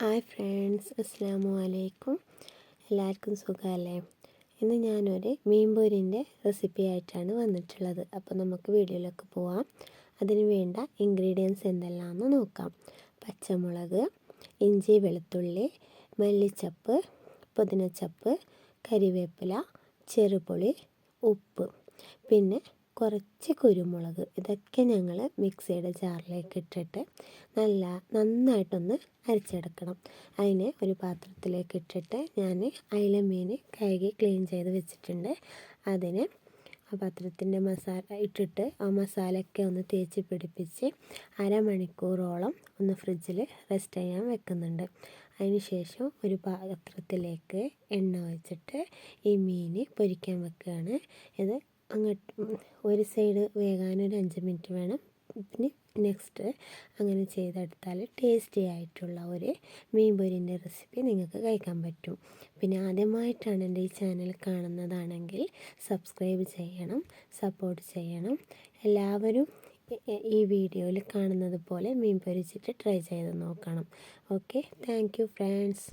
Hi friends, അസ്സലാമു അലൈക്കും. എല്ലാവർക്കും സുഖമല്ലേ? ഇന്ന് ഞാനൊരു മീൻപൊരിൻ്റെ റെസിപ്പി ആയിട്ടാണ് വന്നിട്ടുള്ളത്. അപ്പോൾ നമുക്ക് വീഡിയോയിലേക്ക് പോവാം. അതിന് വേണ്ട ഇൻഗ്രീഡിയൻസ് എന്തെല്ലാമെന്ന് നോക്കാം. പച്ചമുളക്, ഇഞ്ചി, വെളുത്തുള്ളി, മല്ലിച്ചപ്പ്, പുതിനച്ചപ്പ്, കരിവേപ്പില, ചെറുപുളി, ഉപ്പ്, പിന്നെ കുറച്ച് കുരുമുളക്. ഇതൊക്കെ ഞങ്ങൾ മിക്സിയുടെ ജാറിലേക്ക് ഇട്ടിട്ട് നന്നായിട്ടൊന്ന് അരച്ചെടുക്കണം. അതിനെ ഒരു പാത്രത്തിലേക്ക് ഇട്ടിട്ട് ഞാൻ അയില മീൻ കഴുകി ക്ലീൻ ചെയ്ത് വെച്ചിട്ടുണ്ട്. അതിന് ആ പാത്രത്തിൻ്റെ മസാല ഇട്ടിട്ട് ആ മസാലയൊക്കെ ഒന്ന് തേച്ച് പിടിപ്പിച്ച് അരമണിക്കൂറോളം ഒന്ന് ഫ്രിഡ്ജിൽ റെസ്റ്റ് ചെയ്യാൻ വെക്കുന്നുണ്ട്. അതിന് ശേഷം ഒരു പാത്രത്തിലേക്ക് എണ്ണ ഒഴിച്ചിട്ട് ഈ മീൻ പൊരിക്കാൻ വെക്കുകയാണ്. ഇത് അങ്ങോട്ട് ഒരു സൈഡ് വേകാൻ ഒരു 5 മിനിറ്റ് വേണം. പിന്നെ നെക്സ്റ്റ് അങ്ങനെ ചെയ്തെടുത്താൽ ടേസ്റ്റി ആയിട്ടുള്ള ഒരു മീൻ പൊരിൻ്റെ റെസിപ്പി നിങ്ങൾക്ക് കഴിക്കാൻ പറ്റും. പിന്നെ ആദ്യമായിട്ടാണ് എൻ്റെ ഈ ചാനൽ കാണുന്നതാണെങ്കിൽ സബ്സ്ക്രൈബ് ചെയ്യണം, സപ്പോർട്ട് ചെയ്യണം. എല്ലാവരും ഈ വീഡിയോയിൽ കാണുന്നത് പോലെ മീൻ പൊരിച്ചിട്ട് ട്രൈ ചെയ്ത് നോക്കണം. Okay, thank you friends.